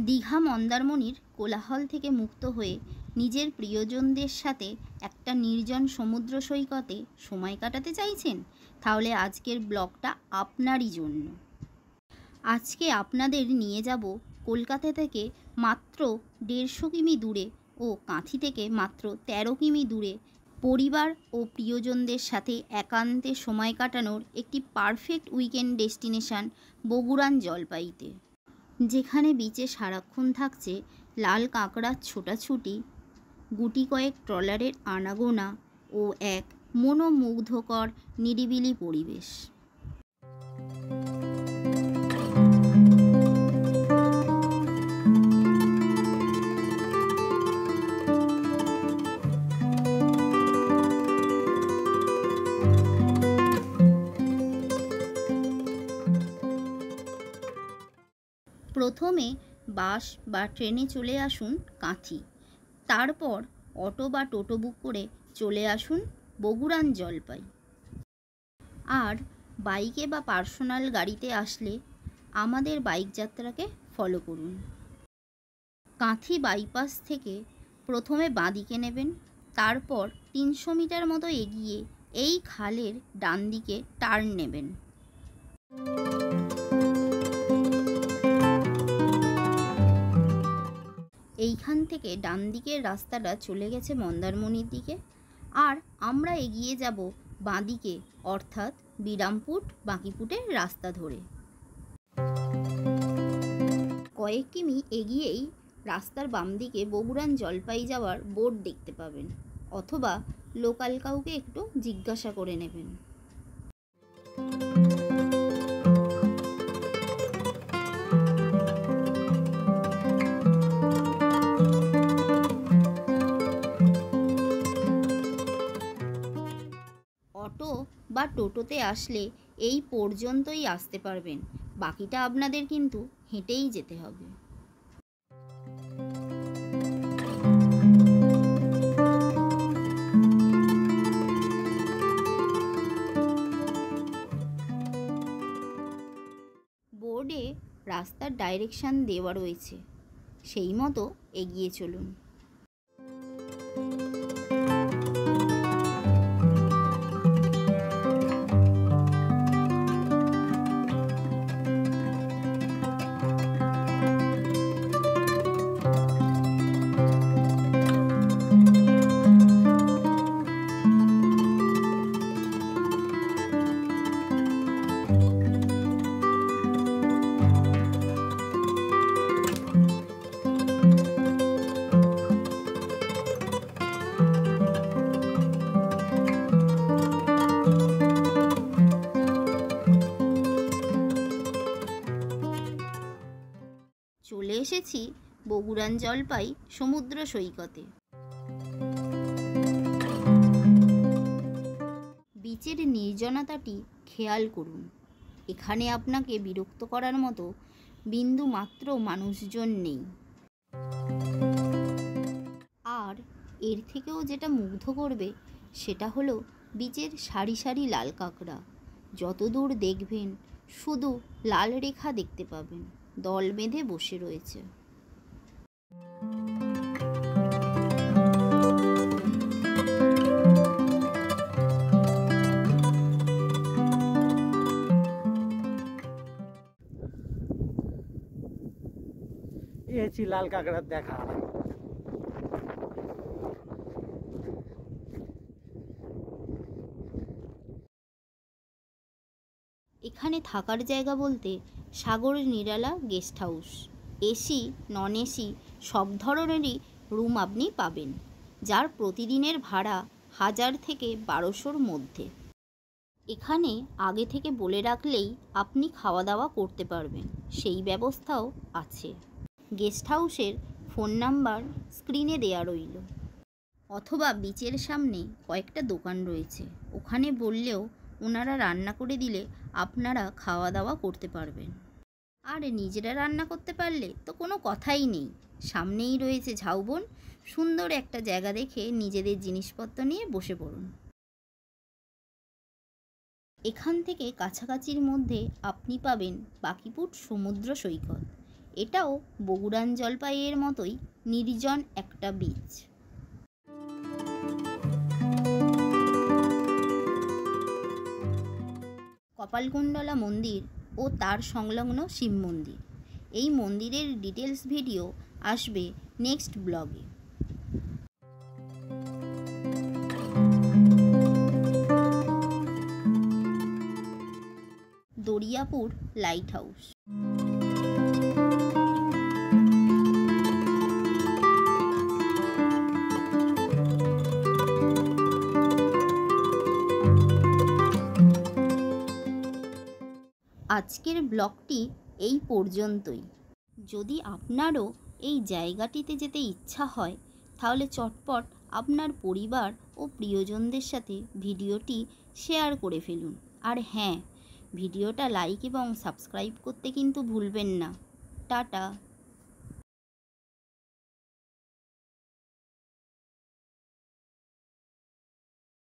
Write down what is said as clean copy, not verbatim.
দীঘা মন্দারমণির কোলাহল থেকে মুক্ত হয়ে নিজের প্রিয়জনদের সাথে একটা নির্জন সমুদ্র সৈকতে সময় কাটাতে চাইছেন? তাহলে আজকের ব্লগটা আপনারই জন্য। আজকে আপনাদের নিয়ে যাব কলকাতা থেকে মাত্র 150 কিমি দূরে ও কাঁথি থেকে মাত্র 13 কিমি দূরে পরিবার ও প্রিয়জনদের সাথে একান্তে সময় কাটানোর একটি পারফেক্ট উইকেন্ড ডেস্টিনেশন বগুড়ান জলপাইতে, যেখানে বিচে সারাক্ষণ থাকছে লাল কাঁকড়ার ছোটাছুটি, গুটি কয়েক ট্রলারের আনাগোনা ও এক মনোমুগ্ধকর নিরিবিলি পরিবেশ। প্রথমে বাস বা ট্রেনে চলে আসুন কাঁথি, তারপর অটো বা টোটো বুক করে চলে আসুন বগুড়ান জলপাই। আর বাইকে বা পার্সোনাল গাড়িতে আসলে আমাদের বাইক যাত্রাকে ফলো করুন। কাঁথি বাইপাস থেকে প্রথমে বাঁদিকে নেবেন, তারপর 300 মিটার মতো এগিয়ে এই খালের ডান দিকে টার্ন নেবেন। এইখান থেকে ডান দিকের রাস্তাটা চলে গেছে মন্দারমণির দিকে, আর আমরা এগিয়ে যাব বাঁদিকে, অর্থাৎ বিরামপুর বাঁকিপুটের রাস্তা ধরে। কয়েক কিমি এগিয়েই রাস্তার বাম দিকে বগুড়ান জলপাই যাওয়ার বোর্ড দেখতে পাবেন, অথবা লোকাল কাউকে একটু জিজ্ঞাসা করে নেবেন। অটো বা টোটোতে আসলে এই পর্যন্তই আসতে পারবেন, বাকিটা আপনাদের কিন্তু হেঁটেই যেতে হবে। বোর্ডে রাস্তার ডাইরেকশন দেওয়া রয়েছে, সেই মতো এগিয়ে চলুন। চলে এসেছি বগুড়ান জলপাই সমুদ্র সৈকতে। বিচের নির্জনতাটি খেয়াল করুন। এখানে আপনাকে বিরক্ত করার মতো বিন্দু মাত্র মানুষজন নেই। আর এর থেকেও যেটা মুগ্ধ করবে সেটা হলো বিচের সারি সারি লাল কাঁকড়া। যত দূর দেখবেন শুধু লাল রেখা দেখতে পাবেন, দল বেঁধে বসে রয়েছে। এছি লাল কাঁকড়ার দেখা। এখানে থাকার জায়গা বলতে Sagar Nirala guest house, AC non AC সব ধরনেরই রুম আপনি পাবেন, যার প্রতিদিনের ভাড়া 1000 থেকে 1200-র মধ্যে। এখানে আগে থেকে বলে রাখলেই আপনি খাওয়া দাওয়া করতে পারবেন, সেই ব্যবস্থাও আছে। গেস্ট হাউসের ফোন নাম্বার স্ক্রিনে দেয়া রইল, অথবা বিচের সামনে কয়েকটা দোকান রয়েছে, ওখানে বললেও ওনারা রান্না করে দিলে আপনারা খাওয়া দাওয়া করতে পারবেন। আর নিজেরা রান্না করতে পারলে তো কোনো কথাই নেই, সামনেই রয়েছে ঝাউবন, সুন্দর একটা জায়গা দেখে নিজেদের জিনিসপত্র নিয়ে বসে পড়ুন। এখান থেকে কাছাকাছির মধ্যে আপনি পাবেন বাঁকিপুট সমুদ্র সৈকত। এটাও বগুড়ান জলপাইয়ের মতোই নির্জন একটা বীচ। কপালকুণ্ডলা মন্দির ও তার সংলগ্ন শিব মন্দির, এই মন্দিরের ডিটেলস ভিডিও আসবে নেক্সট ব্লগে। Dariapur light house. আজকের ব্লগটি এই পর্যন্তই। যদি আপনারও এই জায়গাটিতে যেতে ইচ্ছা হয় তাহলে চটপট আপনার পরিবার ও প্রিয়জনদের সাথে ভিডিওটি শেয়ার করে ফেলুন। আর হ্যাঁ, ভিডিওটা লাইক এবং সাবস্ক্রাইব করতে কিন্তু ভুলবেন না। টাটা।